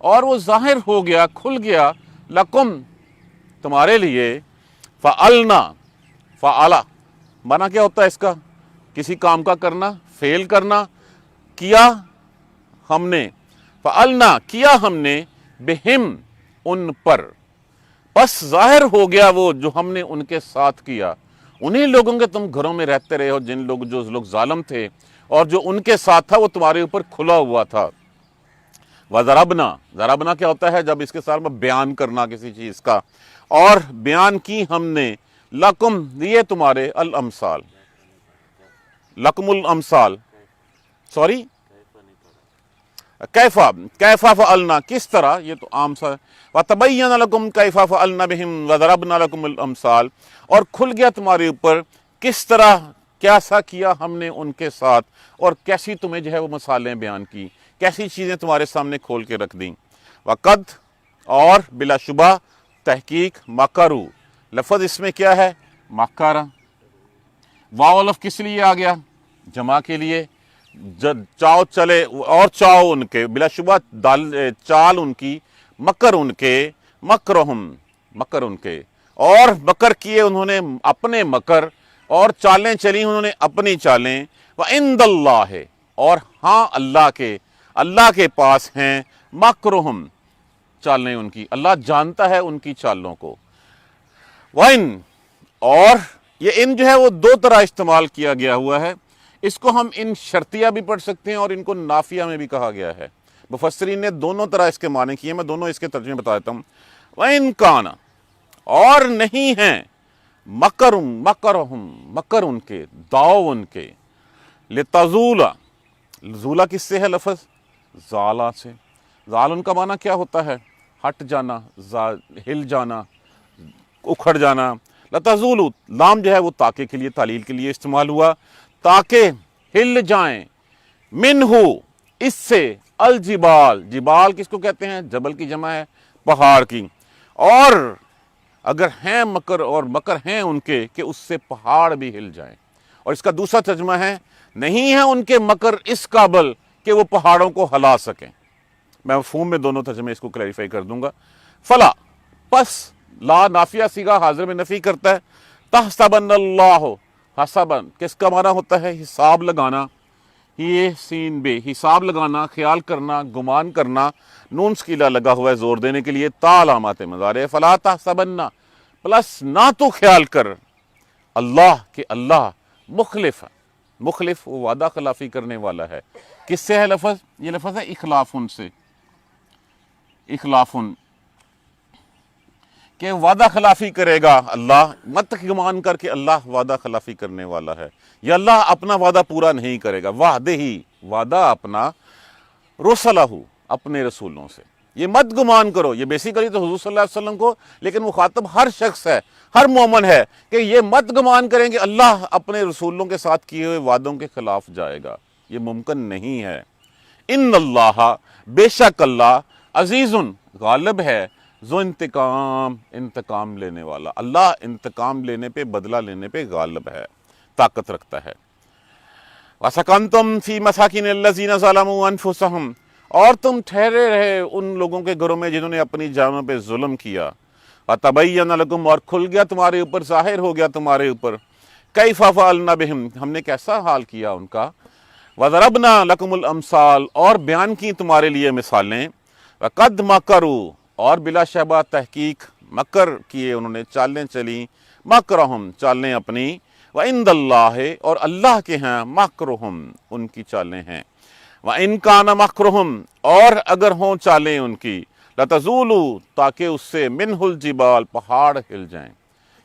اور وہ ظاہر ہو گیا، کھل گیا، لکم تمہارے لیے، فعلنا، فعلا معنی کیا ہوتا ہے اس کا؟ کسی کام کا کرنا، فیل کرنا، کیا ہم نے، فعلنا کیا ہم نے، بہم ان پر، بس ظاہر ہو گیا وہ جو ہم نے ان کے ساتھ کیا، انہی لوگوں کے تم گھروں میں رہتے رہے ہو جو لوگ ظالم تھے، اور جو ان کے ساتھ تھا وہ تمہارے اوپر کھلا ہوا تھا۔ وَضَرَبْنَا، ضربنا کیا ہوتا ہے؟ جب اس کے ساتھ میں بیان کرنا کسی چیز کا، اور بیان کی ہم نے، لکم یہ تمہارے، الامثال، لکم الامثال، سوری کیفا فعلنا کس طرح، یہ تو عام سا ہے، وَتَبَيَّنَ لَكُمْ كَيْفَ فَعَلْنَا بِهِمْ وَضَرَبْنَا لَكُمُ الْأَمْثَالَ، اور کھل گیا تمہارے اوپر کس طرح کیسا کیا ہم نے ان کے ساتھ، اور کیسی تمہیں جو ہے وہ مثالیں بیان کی، کیسی چیزیں تمہارے سامنے کھول کے رکھ دیں۔ وقد، اور بلا شبہ، تحقیق، مکرو، لفظ اس میں کیا ہے؟ مکر، واو لفظ کس لیے آ گیا؟ جمع کے لیے، چاؤ چلے، اور چاؤ ان کے، بلا شبہ چال ان کی، مکر ان کے، مکرہم مکر ان کے، اور مکر کیے انہوں نے اپنے مکر، اور چالیں چلی انہوں نے اپنی چالیں، وَعِنْدَ اللَّهِ، اور ہاں اللہ کے پاس ہیں، مکرہم چالیں ان کی، اللہ جانتا ہے ان کی چالوں کو۔ وَإِنْ، اور یہ ان جو ہے وہ دو طرح استعمال کیا گیا ہوا ہے، اس کو ہم ان شرطیہ بھی پڑھ سکتے ہیں اور ان کو نافیہ میں بھی کہا گیا ہے، مفسرین نے دونوں طرح اس کے معنی کیے، میں دونوں اس کے ترجمے بتا دیتا ہوں۔ وَإِنْ كَانَ، اور نہیں ہیں، مکرہم مکر ان کے، داؤ ان کے، لِتَزُولَ، زولا کس سے ہے لفظ؟ زالا سے، زال ان کا معنی کیا ہوتا ہے؟ ہٹ جانا، ہل جانا، اکھڑ جانا۔ لتزول، لام جو ہے وہ تاکہ کے لیے، تعلیل کے لیے استعمال ہوا، تاکہ ہل جائیں، منہ اس سے، الجبال، جبال کس کو کہتے ہیں؟ جبل کی جمع ہے، پہاڑ کی، اور اگر ہیں مکر، اور مکر ہیں ان کے کہ اس سے پہاڑ بھی ہل جائیں، اور اس کا دوسرا ترجمہ ہے، نہیں ہے ان کے مکر اس قابل کہ وہ پہاڑوں کو ہلا سکیں۔ میں مفہوم میں دونوں ترجمے اس کو کلیریفائی کر دوں گا۔ فلا، پس، لا نافیہ صیغہ حاضر میں نفی کرتا ہے، تحسبن اللہ، حسبن کس کا معنی ہوتا ہے؟ حساب لگانا، یہ سین بے، حساب لگانا، خیال کرنا، گمان کرنا، نون سکیلا لگا ہوا ہے زور دینے کے لیے، تا علامات مضارع، فلا تحسبن، پلس نہ تو خیال کر، اللہ کہ اللہ مخلف، مخلف وہ وعدہ خلافی کرنے والا ہے، کس سے ہے لفظ؟ یہ لفظ ہے اخلافن سے، اخلافن، کہ وعدہ خلافی کرے گا اللہ، مت گمان کر کے اللہ وعدہ خلافی کرنے والا ہے، یا اللہ اپنا وعدہ پورا نہیں کرے گا، وعدہ ہی، وعدہ اپنا، رسلہ، اپنے رسولوں سے، یہ مت گمان کرو، یہ بیسیکلی تو حضور صلی اللہ علیہ وسلم کو، لیکن مخاطب ہر شخص ہے، ہر مومن ہے، کہ یہ مت گمان کریں کہ اللہ اپنے رسولوں کے ساتھ کیے ہوئے وعدوں کے خلاف جائے گا، یہ ممکن نہیں ہے۔ ان اللہ، بے شک اللہ، عزیز غالب ہے، ذو انتقام، انتقام لینے والا، اللہ انتقام لینے پہ، بدلہ لینے پہ غالب ہے، طاقت رکھتا ہے۔ وَسَكَنْتُمْ فِي مَسَاكِنِ الَّذِينَ ظَلَمُوا أَنفُسَهُمْ، اور تم ٹھہرے رہے ان لوگوں کے گھروں میں جنہوں نے اپنی جانوں پہ ظلم کیا، وَتَبَيَّنَ لَكُمْ، اور کھل گیا تمہارے اوپر، ظاہر ہو گیا تمہارے اوپر، كَيْفَ فَعَلْنَا بِهِمْ، ہم نے کیسا حال کیا ان کا، وَضَرَبْنَا لَكُمُ الْأَمْثَالَ، اور بیان کی تمہارے لیے مثالیں، وَقَدْ مَكَرُوا، اور بلا شبہ تحقیق مکر کیے انہوں نے، چالیں چلیں، مکرہم چالیں اپنی، وَعِنْدَ اللَّهِ، اور اللہ کے ہاں، مکرہم ان کی چالیں ہیں، وَإِنْ كَانَ مَكْرُهُمْ، اور اگر ہوں چالیں ان کی، لَتَزُولُوا، تاکہ اس سے، مِنْهُ الْجِبَالِ، پہاڑ ہل جائیں،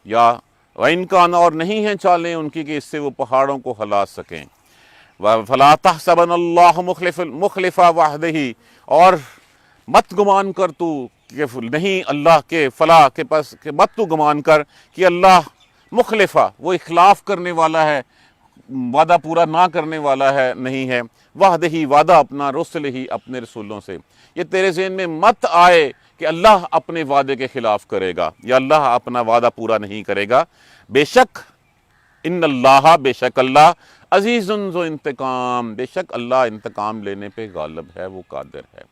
یا وَإِنْ كَانَ، اور نہیں ہیں چالیں ان کی کہ اس سے وہ پہاڑوں کو ہلا سکیں، فَلَا تَحْسَبَنَ اللَّهُ مُخْلِفَ وَعْدِهِ، اور مت گمان کر تو کہ نہیں اللہ کے، فلا کے پاس، کہ مت تو گمان کر کہ اللہ مخلفہ، وہ اخلاف کرنے والا ہے، وعدہ پورا نہ کرنے والا ہے، نہیں ہے، وعدہ ہی، وعدہ اپنا، رسل ہی، اپنے رسولوں سے، یہ تیرے ذہن میں مت آئے کہ اللہ اپنے وعدے کے خلاف کرے گا، یا اللہ اپنا وعدہ پورا نہیں کرے گا، بے شک، ان اللہ، بے شک اللہ، عزیز ذو انتقام، بے شک اللہ انتقام لینے پہ غالب ہے، وہ قادر ہے۔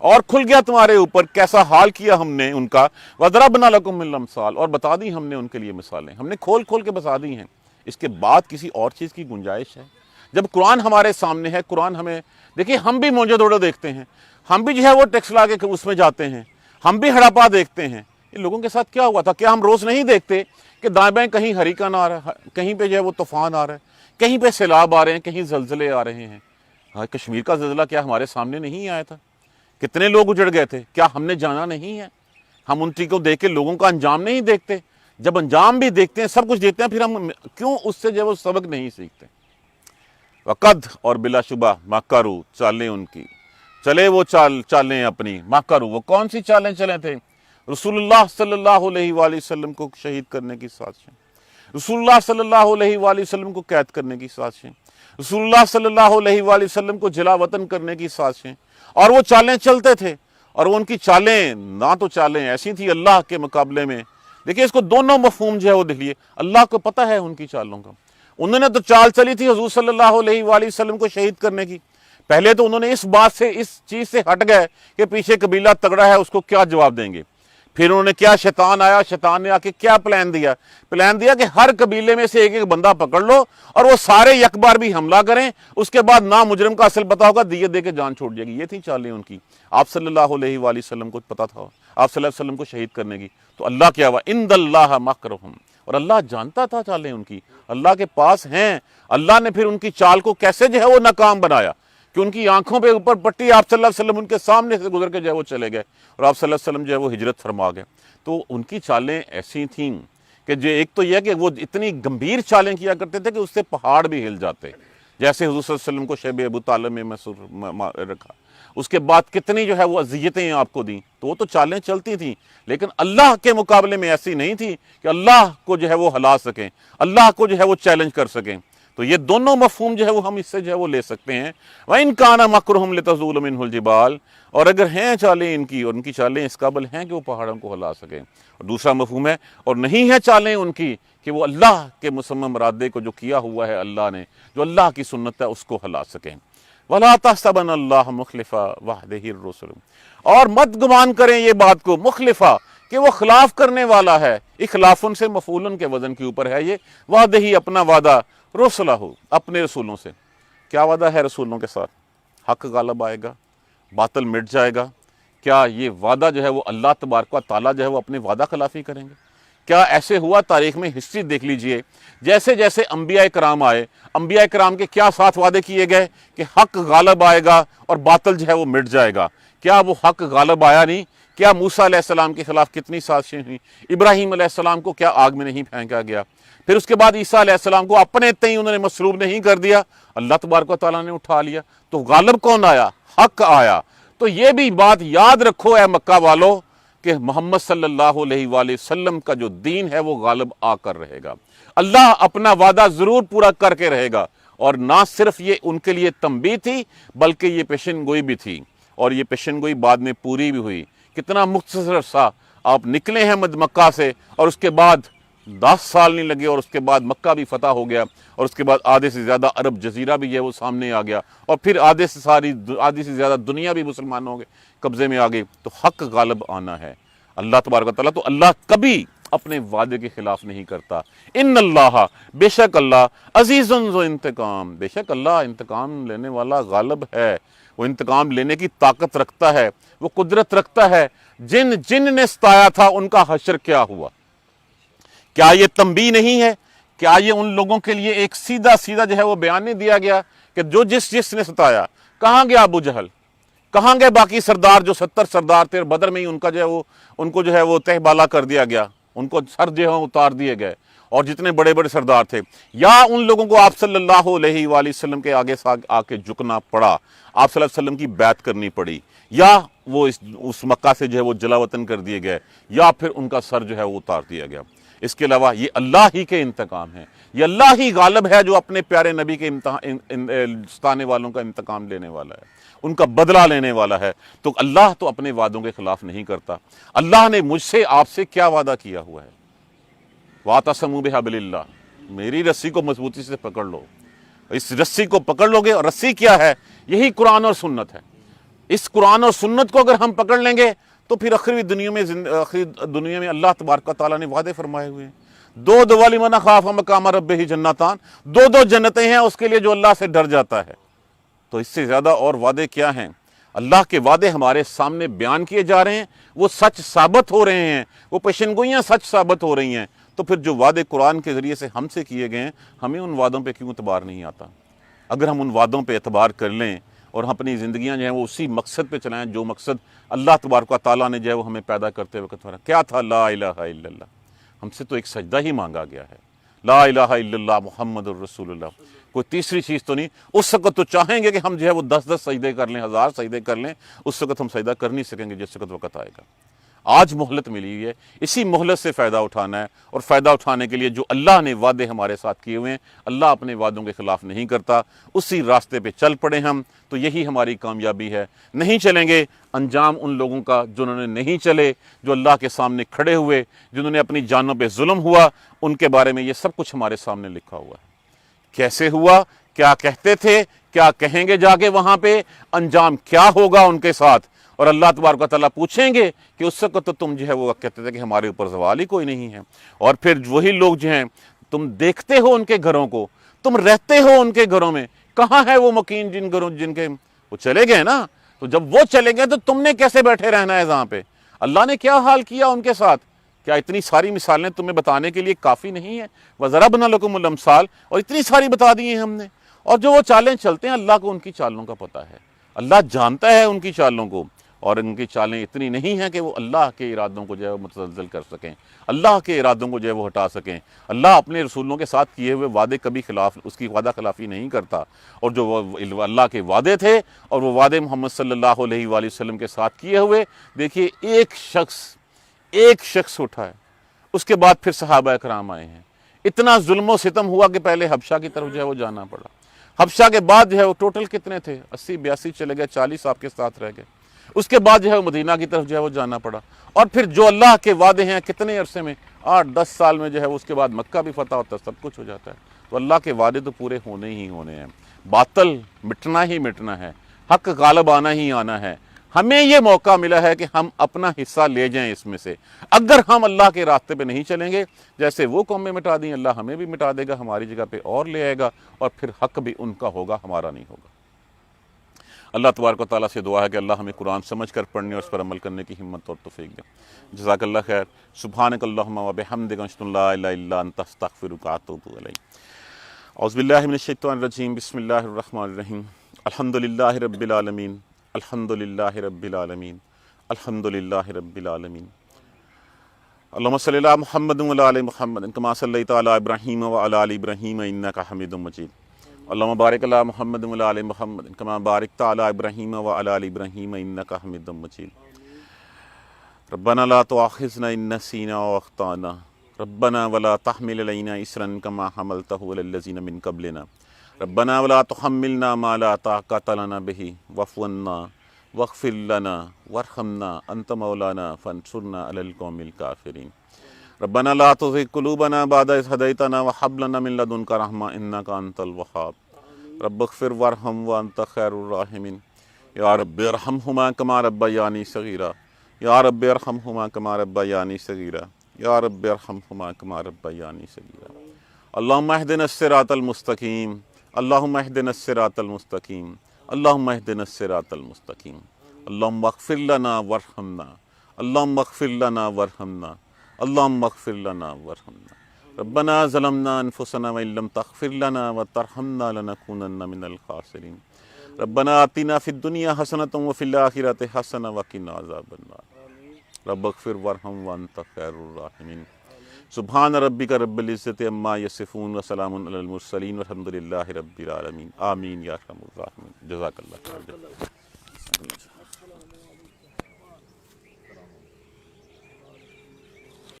اور کھل گیا تمہارے اوپر کیسا حال کیا ہم نے ان کا، وَضَرَبْنَا لَكُم مِّنَ الْأَمْثَالِ، اور بتا دی ہم نے ان کے لیے مثالیں، ہم نے کھول کھول کے بتا دی ہیں۔ اس کے بعد کسی اور چیز کی گنجائش ہے؟ جب قرآن ہمارے سامنے ہے، قرآن ہمیں دیکھیے، ہم بھی موجے دوڑے دیکھتے ہیں، ہم بھی جو ہے وہ ٹیکس لا کے اس میں جاتے ہیں، ہم بھی ہڑپا دیکھتے ہیں۔ ان لوگوں کے ساتھ کیا ہوا تھا؟ کیا ہم روز نہیں دیکھتے کہ دائیں بائیں کہیں ہریکن آ رہا ہے، کہیں پہ جو ہے وہ طوفان آ رہا ہے، کہیں پہ سیلاب آ رہے ہیں، کہیں زلزلے آ رہے ہیں؟ ہاں، کشمیر کا زلزلہ کیا ہمارے سامنے نہیں آیا تھا؟ کتنے لوگ اجڑ گئے تھے؟ کیا ہم نے جانا نہیں ہے؟ ہم ان چیزوں کو دیکھ کے لوگوں کا انجام نہیں دیکھتے؟ جب انجام بھی دیکھتے ہیں، سب کچھ دیکھتے ہیں، پھر ہم کیوں اس سے جو ہے وہ سبق نہیں سیکھتے؟ وقد، اور بلا شبہ، مکروا، چالیں ان کی، چلے وہ چالیں اپنی، مکروا، وہ کون سی چالیں چلے تھے؟ رسول اللہ صلی اللہ علیہ وآلہ وسلم کو شہید کرنے کی سازشیں، رسول اللہ صلی اللہ علیہ وآلہ وسلم کو قید کرنے کی سازشیں، رسول اللہ صلی اللہ علیہ وآلہ وسلم کو جلا وطن کرنے کی سازشیں، اور وہ چالیں چلتے تھے، اور وہ ان کی چالیں نہ تو چالیں ایسی تھی اللہ کے مقابلے میں۔ دیکھیے، اس کو دونوں مفہوم جو ہے وہ دیکھیے، اللہ کو پتہ ہے ان کی چالوں کا۔ انہوں نے تو چال چلی تھی حضور صلی اللہ علیہ وآلہ وسلم کو شہید کرنے کی۔ پہلے تو انہوں نے اس بات سے، اس چیز سے ہٹ گئے کہ پیچھے قبیلہ تگڑا ہے، اس کو کیا جواب دیں گے۔ پھر انہوں نے کیا، شیطان آیا، شیطان نے آ کے کیا پلان دیا کہ ہر قبیلے میں سے ایک ایک بندہ پکڑ لو اور وہ سارے یک بار بھی حملہ کریں، اس کے بعد نہ مجرم کا اصل پتہ ہوگا، دیت دے کے جان چھوڑ جائے گی۔ یہ تھی چالیں ان کی۔ آپ صلی اللہ علیہ وآلہ وسلم کو پتہ تھا آپ صلی اللہ علیہ وسلم کو شہید کرنے کی، تو اللہ کیا ہوا، اِنَّ اللَّهَ مَكْرُهُمْ، اور اللہ جانتا تھا چالیں ان کی، اللہ کے پاس ہیں۔ اللہ نے پھر ان کی چال کو کیسے جو ہے وہ ناکام بنایا کہ ان کی آنکھوں پہ اوپر پٹی، آپ صلی اللہ علیہ وسلم ان کے سامنے سے گزر کے جو ہے وہ چلے گئے، اور آپ صلی اللہ علیہ وسلم جو ہے وہ ہجرت فرما گئے۔ تو ان کی چالیں ایسی تھیں کہ جو ایک تو یہ کہ وہ اتنی گمبھیر چالیں کیا کرتے تھے کہ اس سے پہاڑ بھی ہل جاتے، جیسے حضور صلی اللہ علیہ وسلم کو شیب ابو طالب میں مسور رکھا، اس کے بعد کتنی جو ہے وہ اذیتیں آپ کو دیں، تو وہ تو چالیں چلتی تھیں، لیکن اللہ کے مقابلے میں ایسی نہیں تھی کہ اللہ کو جو ہے وہ ہلا سکیں، اللہ کو جو ہے وہ چیلنج کر سکیں۔ تو یہ دونوں مفہوم جو ہے وہ ہم اس سے جو ہے وہ لے سکتے ہیں۔ وَإِن كَانَ مَكْرُهُمْ لِتَزُولَ مِنْهُ الْجِبَالُ، اور اگر ہیں چالیں ان کی، اور ان کی چالیں اس قابل ہیں کہ وہ پہاڑوں کو ہلا سکیں۔ اور دوسرا مفہوم ہے، اور نہیں ہے چالیں ان کی کہ وہ اللہ کے مصمم ارادے کو جو کیا ہوا ہے اللہ نے، جو اللہ کی سنت ہے، اس کو ہلا سکیں۔ وَلَا تَحْسَبَنَّ اللَّهَ مُخْلِفَ وَعْدِهِ الرُّسُلَ، اور مت گمان کریں یہ بات کو، مخلفہ، کہ وہ خلاف کرنے والا ہے، اخلافن سے مفعولن کے وزن کے اوپر ہے یہ، وعدہ، اپنا وعدہ، رسلہ، اپنے رسولوں سے۔ کیا وعدہ ہے رسولوں کے ساتھ؟ حق غالب آئے گا، باطل مٹ جائے گا۔ کیا یہ وعدہ جو ہے وہ اللہ تبارک و تعالیٰ جو ہے وہ اپنی وعدہ خلافی کریں گے؟ کیا ایسے ہوا؟ تاریخ میں ہسٹری دیکھ لیجئے، جیسے جیسے انبیاء کرام آئے، انبیاء کرام کے کیا ساتھ وعدے کیے گئے کہ حق غالب آئے گا اور باطل جو ہے وہ مٹ جائے گا۔ کیا وہ حق غالب آیا نہیں؟ کیا موسیٰ علیہ السلام کے خلاف کتنی سازشیں ہوئیں؟ ابراہیم علیہ السلام کو کیا آگ میں نہیں پھینکا گیا؟ پھر اس کے بعد عیسیٰ علیہ السلام کو اپنے تئیں انہوں نے مسلوب نہیں کر دیا، اللہ تبارک و تعالیٰ نے اٹھا لیا۔ تو غالب کون آیا؟ حق آیا۔ تو یہ بھی بات یاد رکھو اے مکہ والو کہ محمد صلی اللہ علیہ وآلہ وسلم کا جو دین ہے وہ غالب آ کر رہے گا، اللہ اپنا وعدہ ضرور پورا کر کے رہے گا۔ اور نہ صرف یہ ان کے لیے تنبیہ تھی بلکہ یہ پیشن گوئی بھی تھی، اور یہ پیشن گوئی بعد میں پوری بھی ہوئی۔ کتنا مختصر سا آپ نکلے ہیں مکہ سے، اور اس کے بعد 10 سال نہیں لگے، اور اس کے بعد مکہ بھی فتح ہو گیا، اور اس کے بعد آدھے سے زیادہ عرب جزیرہ بھی ہے وہ سامنے آ گیا، اور پھر آدھے سے زیادہ دنیا بھی مسلمانوں کے قبضے میں آ گئی۔ تو حق غالب آنا ہے، اللہ تبارک و تعالیٰ، تو اللہ کبھی اپنے وعدے کے خلاف نہیں کرتا۔ ان اللہ، بے شک اللہ، عزیز ذو انتقام، بے شک اللہ انتقام لینے والا غالب ہے، وہ انتقام لینے کی طاقت رکھتا ہے، وہ قدرت رکھتا ہے۔ جن نے ستایا تھا ان کا حشر کیا ہوا؟ کیا یہ تنبیہ نہیں ہے؟ کیا یہ ان لوگوں کے لیے ایک سیدھا جو ہے وہ بیان نہیں دیا گیا کہ جو جس نے ستایا؟ کہاں گیا ابو جہل؟ کہاں گئے باقی سردار جو 70 سردار تھے؟ بدر میں ہی ان کا جو ہے وہ، ان کو جو ہے وہ تہ بالا کر دیا گیا، ان کو سر جو ہے اتار دیے گئے، اور جتنے بڑے بڑے سردار تھے۔ یا ان لوگوں کو آپ صلی اللہ علیہ وآلہ وسلم کے آگے آ کے جھکنا پڑا، آپ صلی اللہ علیہ وسلم کی بیعت کرنی پڑی، یا وہ اس مکہ سے جو ہے وہ جلا وطن کر دیے گئے، یا پھر ان کا سر جو ہے وہ اتار دیا گیا۔ اس کے علاوہ یہ اللہ ہی کے انتقام ہے، یہ اللہ ہی غالب ہے جو اپنے پیارے نبی کے ستانے والوں کا انتقام لینے والا ہے، ان کا بدلہ لینے والا ہے۔ تو اللہ تو اپنے وعدوں کے خلاف نہیں کرتا۔ اللہ نے مجھ سے، آپ سے کیا وعدہ کیا ہوا ہے؟ وَاعْتَصِمُوا بِحَبْلِ اللَّهِ، میری رسی کو مضبوطی سے پکڑ لو۔ اس رسی کو پکڑ لو گے، اور رسی کیا ہے؟ یہی قرآن اور سنت ہے۔ اس قرآن اور سنت کو اگر ہم پکڑ لیں گے تو پھر آخری دنیا میں اللہ تبارک و تعالیٰ نے وعدے فرمائے ہوئے ہیں، دو وَلِمَنْ خَافَ مَقَامَ رَبِّهِ جنتان، دو جنتیں ہیں اس کے لیے جو اللہ سے ڈر جاتا ہے۔ تو اس سے زیادہ اور وعدے کیا ہیں؟ اللہ کے وعدے ہمارے سامنے بیان کیے جا رہے ہیں، وہ سچ ثابت ہو رہے ہیں، وہ پیشنگوئیاں سچ ثابت ہو رہی ہیں۔ تو پھر جو وعدے قرآن کے ذریعے سے ہم سے کیے گئے ہیں، ہمیں ان وعدوں پہ کیوں اعتبار نہیں آتا؟ اگر ہم ان وعدوں پہ اعتبار کر لیں اور ہم اپنی زندگیاں جو ہیں وہ اسی مقصد پہ چلائیں جو مقصد اللہ تبارک و تعالیٰ نے جو ہے وہ ہمیں پیدا کرتے وقت کیا تھا؟ لا الہ الا اللہ۔ ہم سے تو ایک سجدہ ہی مانگا گیا ہے، لا الہ الا اللہ محمد الرسول اللہ، کوئی تیسری چیز تو نہیں۔ اس وقت تو چاہیں گے کہ ہم جو ہے وہ 10 سجدے کر لیں، 1000 سجدے کر لیں، اس وقت ہم سجدہ کر نہیں سکیں گے جس وقت آئے گا۔ آج مہلت ملی ہوئی ہے، اسی مہلت سے فائدہ اٹھانا ہے، اور فائدہ اٹھانے کے لیے جو اللہ نے وعدے ہمارے ساتھ کیے ہوئے ہیں، اللہ اپنے وعدوں کے خلاف نہیں کرتا، اسی راستے پہ چل پڑے ہم تو یہی ہماری کامیابی ہے۔ نہیں چلیں گے، انجام ان لوگوں کا جنہوں نے نہیں چلے، جو اللہ کے سامنے کھڑے ہوئے، جنہوں نے اپنی جانوں پہ ظلم ہوا، ان کے بارے میں یہ سب کچھ ہمارے سامنے لکھا ہوا ہے۔ کیسے ہوا، کیا کہتے تھے، کیا کہیں گے جا کے وہاں پہ، انجام کیا ہوگا ان کے ساتھ، اور اللہ تبارک و تعالیٰ پوچھیں گے کہ اس وقت تو تم جو ہے وہ کہتے تھے کہ ہمارے اوپر زوال ہی کوئی نہیں ہے، اور پھر وہی لوگ جو ہیں تم دیکھتے ہو ان کے گھروں کو، تم رہتے ہو ان کے گھروں میں، کہاں ہے وہ مکین جن کے وہ چلے گئے نا؟ تو جب وہ چلے گئے تو تم نے کیسے بیٹھے رہنا ہے وہاں پہ؟ اللہ نے کیا حال کیا ان کے ساتھ؟ کیا اتنی ساری مثالیں تمہیں بتانے کے لیے کافی نہیں ہیں؟ وَضَرَبْنَا لَكُمُ الْأَمْثَالَ، اور اتنی ساری بتا دی ہیں ہم نے۔ اور جو وہ چالیں چلتے ہیں، اللہ کو ان کی چالوں کا پتہ ہے، اللہ جانتا ہے ان کی چالوں کو، اور ان کی چالیں اتنی نہیں ہیں کہ وہ اللہ کے ارادوں کو جو ہے وہ متزلزل کر سکیں، اللہ کے ارادوں کو جو ہے وہ ہٹا سکیں۔ اللہ اپنے رسولوں کے ساتھ کیے ہوئے وعدے کبھی اس کی وعدہ خلافی نہیں کرتا، اور جو اللہ کے وعدے تھے اور وہ وعدے محمد صلی اللہ علیہ وآلہ وسلم کے ساتھ کیے ہوئے، دیکھیے ایک شخص اٹھا ہے، اس کے بعد پھر صحابہ اکرام آئے ہیں، اتنا ظلم و ستم ہوا کہ پہلے حبشہ کی طرف جو ہے وہ جانا پڑا، حبشہ کے بعد جو ہے وہ ٹوٹل کتنے تھے؟ 80-82 چلے گئے، 40 آپ کے ساتھ رہ گئے، اس کے بعد جو ہے وہ مدینہ کی طرف جو ہے وہ جانا پڑا، اور پھر جو اللہ کے وعدے ہیں کتنے عرصے میں، 8-10 سال میں جو ہے اس کے بعد مکہ بھی فتح ہوتا ہے، سب کچھ ہو جاتا ہے۔ تو اللہ کے وعدے تو پورے ہونے ہی ہونے ہیں، باطل مٹنا ہی مٹنا ہے، حق غالب آنا ہی آنا ہے۔ ہمیں یہ موقع ملا ہے کہ ہم اپنا حصہ لے جائیں اس میں سے۔ اگر ہم اللہ کے راستے پہ نہیں چلیں گے، جیسے وہ قومیں مٹا دیں، اللہ ہمیں بھی مٹا دے گا، ہماری جگہ پہ اور لے آئے گا، اور پھر حق بھی ان کا ہوگا، ہمارا نہیں ہوگا۔ اللہ تبارک و تعالیٰ سے دعا ہے کہ اللہ ہمیں قرآن سمجھ کر پڑھنے اور اس پر عمل کرنے کی ہمت اور توفیق دے۔ جزاک اللہ خیر۔ سبحانک اللہم و بحمدک، اشہد ان لا الہ الا انت، استغفرک و اتوب الیک۔ اعوذ باللہ من الشیطان الرجیم، بسم اللہ الرحمن الرحیم۔ الحمدللہ رب العالمین، الحمدللہ رب العالمین، الحمدللہ رب العالمین۔ اللہم صلی علی محمد و علی آل محمد کما صلیت علی ابراہیم و علی آل ابراہیم انک حمید مجید۔ اللہم بارک علی محمد و علی آل محمد کما بارکت علی ابراہیم و علی آل ابراہیم انک حمید مجید۔ ربنا لا تؤاخذنا ان نسینا و اخطأنا، ربنا ولا تحمل علینا اصرا کما حملتہ علی الذین من قبلنا، ربنا ولا تحملنا ما لا طاقۃ لنا به واعف عنا واغفر لنا وارحمنا انت مولانا فانصرنا علی القوم الکافرین۔ ربنا لا تزغ قلوبنا بعد إذ هديتنا وهب لنا من لدنك رحمة إنك أنت الوهاب، رب اغفر وارحم وأنت خير الراحمين، يا رب ارحمهما كما ربياني صغيرا، يا رب ارحمهما كما ربياني صغيرا، يا رب ارحمهما كما ربياني صغيرا۔ اللهم اهدنا الصراط المستقيم، اللهم اهدنا الصراط المستقيم، اللهم اهدنا الصراط المستقيم، اللهم اغفر لنا وارحمنا، اللهم اغفر لنا وارحمنا، اللهم اغفر لنا وارحمنا۔ ربنا ظلمنا انفسنا وان لم تغفر لنا وترحمنا لنكونن من الخاسرين۔ ربنا آتنا في الدنيا حسنة وفي الآخرة حسنة وقنا عذاب النار۔ رب اغفر وارحم وانت خير الراحمين۔ سبحان ربك رب العزة عما يصفون وسلام على المرسلين والحمد لله رب العالمين۔ آمین یا ارحم الراحمین۔ جزاک اللہ خیر۔